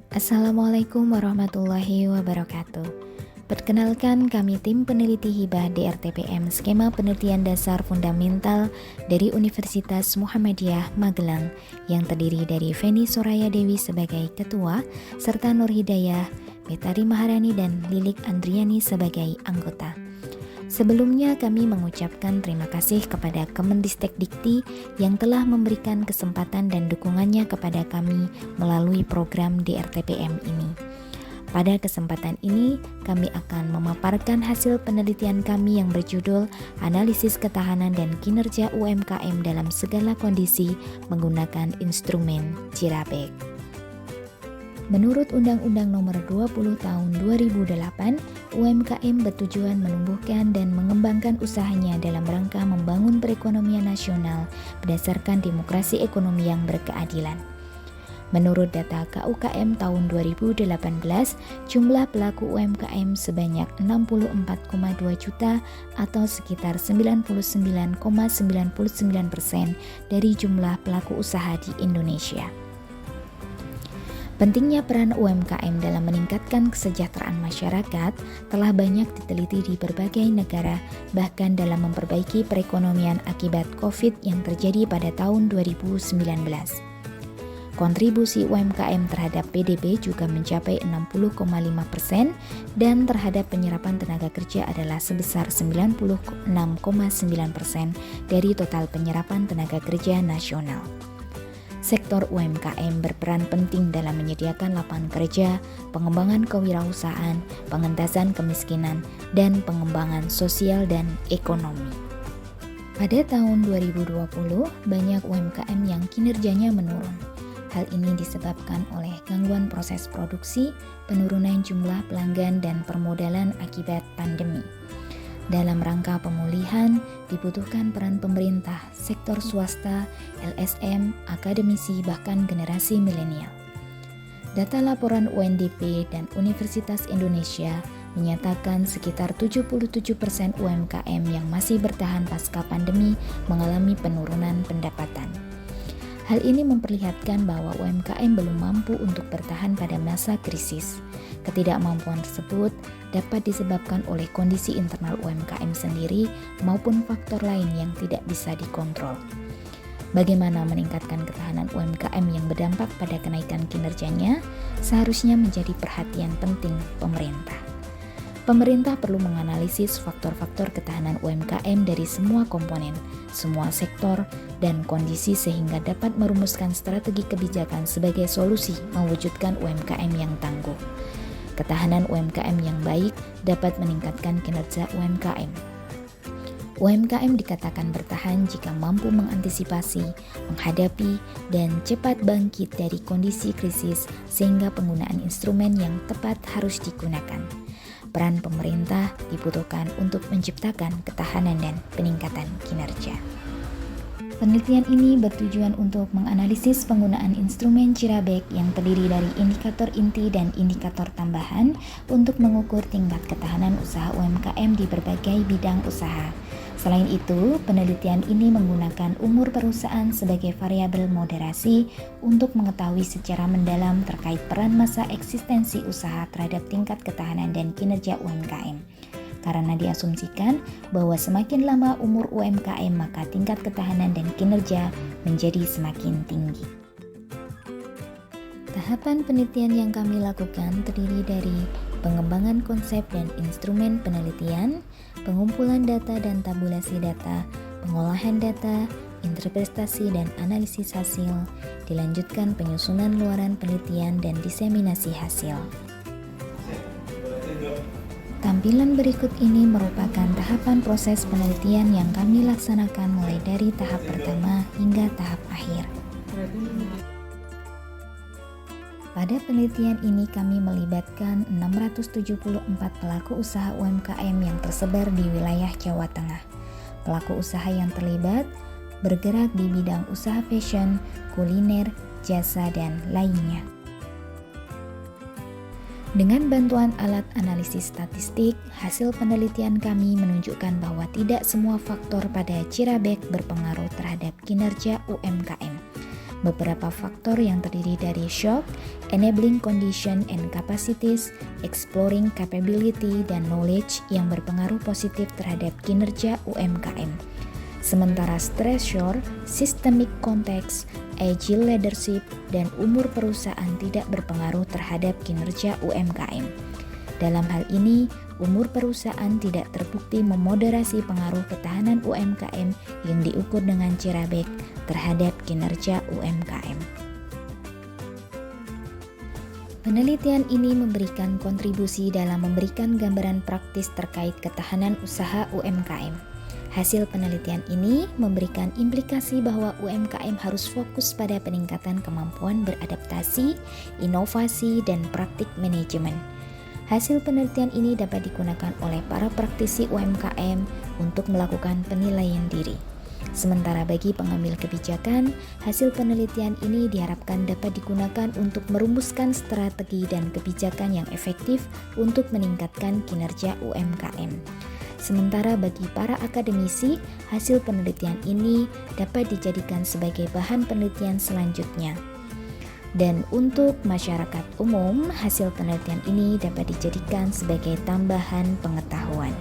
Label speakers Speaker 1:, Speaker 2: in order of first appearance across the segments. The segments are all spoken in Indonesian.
Speaker 1: Assalamualaikum warahmatullahi wabarakatuh. Perkenalkan, kami tim peneliti hibah DRTPM Skema Penelitian Dasar Fundamental dari Universitas Muhammadiyah Magelang yang terdiri dari Feni Soraya Dewi sebagai ketua serta Nur Hidayah, Betari Maharani dan Lilik Andriani sebagai anggota. Sebelumnya kami mengucapkan terima kasih kepada Kemendistekdikti yang telah memberikan kesempatan dan dukungannya kepada kami melalui program DRTPM ini. Pada kesempatan ini, kami akan memaparkan hasil penelitian kami yang berjudul Analisis Ketahanan dan Kinerja UMKM dalam Segala Kondisi Menggunakan Instrumen Cirabek. Menurut Undang-Undang Nomor 20 Tahun 2008, UMKM bertujuan menumbuhkan dan mengembangkan usahanya dalam rangka membangun perekonomian nasional berdasarkan demokrasi ekonomi yang berkeadilan. Menurut data KUKM tahun 2018, jumlah pelaku UMKM sebanyak 64,2 juta atau sekitar 99,99% dari jumlah pelaku usaha di Indonesia. Pentingnya peran UMKM dalam meningkatkan kesejahteraan masyarakat telah banyak diteliti di berbagai negara, bahkan dalam memperbaiki perekonomian akibat COVID yang terjadi pada tahun 2019. Kontribusi UMKM terhadap PDB juga mencapai 60,5% dan terhadap penyerapan tenaga kerja adalah sebesar 96,9% dari total penyerapan tenaga kerja nasional. Sektor UMKM berperan penting dalam menyediakan lapangan kerja, pengembangan kewirausahaan, pengentasan kemiskinan, dan pengembangan sosial dan ekonomi. Pada tahun 2020, banyak UMKM yang kinerjanya menurun. Hal ini disebabkan oleh gangguan proses produksi, penurunan jumlah pelanggan, dan permodalan akibat pandemi. Dalam rangka pemulihan, dibutuhkan peran pemerintah, sektor swasta, LSM, akademisi, bahkan generasi milenial. Data laporan UNDP dan Universitas Indonesia menyatakan sekitar 77% UMKM yang masih bertahan pasca pandemi mengalami penurunan pendapatan. Hal ini memperlihatkan bahwa UMKM belum mampu untuk bertahan pada masa krisis. Ketidakmampuan tersebut dapat disebabkan oleh kondisi internal UMKM sendiri maupun faktor lain yang tidak bisa dikontrol. Bagaimana meningkatkan ketahanan UMKM yang berdampak pada kenaikan kinerjanya seharusnya menjadi perhatian penting pemerintah. Pemerintah perlu menganalisis faktor-faktor ketahanan UMKM dari semua komponen, semua sektor, dan kondisi sehingga dapat merumuskan strategi kebijakan sebagai solusi mewujudkan UMKM yang tangguh. Ketahanan UMKM yang baik dapat meningkatkan kinerja UMKM. UMKM dikatakan bertahan jika mampu mengantisipasi, menghadapi, dan cepat bangkit dari kondisi krisis sehingga penggunaan instrumen yang tepat harus digunakan. Peran pemerintah dibutuhkan untuk menciptakan ketahanan dan peningkatan kinerja. Penelitian ini bertujuan untuk menganalisis penggunaan instrumen Cirabek yang terdiri dari indikator inti dan indikator tambahan untuk mengukur tingkat ketahanan usaha UMKM di berbagai bidang usaha. Selain itu, penelitian ini menggunakan umur perusahaan sebagai variabel moderasi untuk mengetahui secara mendalam terkait peran masa eksistensi usaha terhadap tingkat ketahanan dan kinerja UMKM. Karena diasumsikan bahwa semakin lama umur UMKM maka tingkat ketahanan dan kinerja menjadi semakin tinggi. Tahapan penelitian yang kami lakukan terdiri dari pengembangan konsep dan instrumen penelitian, pengumpulan data dan tabulasi data, pengolahan data, interpretasi dan analisis hasil, dilanjutkan penyusunan luaran penelitian dan diseminasi hasil. Tampilan berikut ini merupakan tahapan proses penelitian yang kami laksanakan mulai dari tahap pertama hingga tahap akhir. Pada penelitian ini kami melibatkan 674 pelaku usaha UMKM yang tersebar di wilayah Jawa Tengah. Pelaku usaha yang terlibat bergerak di bidang usaha fashion, kuliner, jasa, dan lainnya. Dengan bantuan alat analisis statistik, hasil penelitian kami menunjukkan bahwa tidak semua faktor pada Cirabek berpengaruh terhadap kinerja UMKM. Beberapa faktor yang terdiri dari shock, enabling condition and capacities, exploring capability, dan knowledge yang berpengaruh positif terhadap kinerja UMKM. Sementara stressor, systemic context, agile leadership, dan umur perusahaan tidak berpengaruh terhadap kinerja UMKM. Dalam hal ini, umur perusahaan tidak terbukti memoderasi pengaruh ketahanan UMKM yang diukur dengan Cirabek terhadap kinerja UMKM. Penelitian ini memberikan kontribusi dalam memberikan gambaran praktis terkait ketahanan usaha UMKM. Hasil penelitian ini memberikan implikasi bahwa UMKM harus fokus pada peningkatan kemampuan beradaptasi, inovasi, dan praktik manajemen. Hasil penelitian ini dapat digunakan oleh para praktisi UMKM untuk melakukan penilaian diri. Sementara bagi pengambil kebijakan, hasil penelitian ini diharapkan dapat digunakan untuk merumuskan strategi dan kebijakan yang efektif untuk meningkatkan kinerja UMKM. Sementara bagi para akademisi, hasil penelitian ini dapat dijadikan sebagai bahan penelitian selanjutnya. Dan untuk masyarakat umum, hasil penelitian ini dapat dijadikan sebagai tambahan pengetahuan.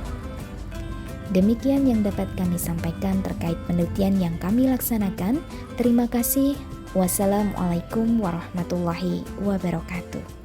Speaker 1: Demikian yang dapat kami sampaikan terkait penelitian yang kami laksanakan. Terima kasih. Wassalamualaikum warahmatullahi wabarakatuh.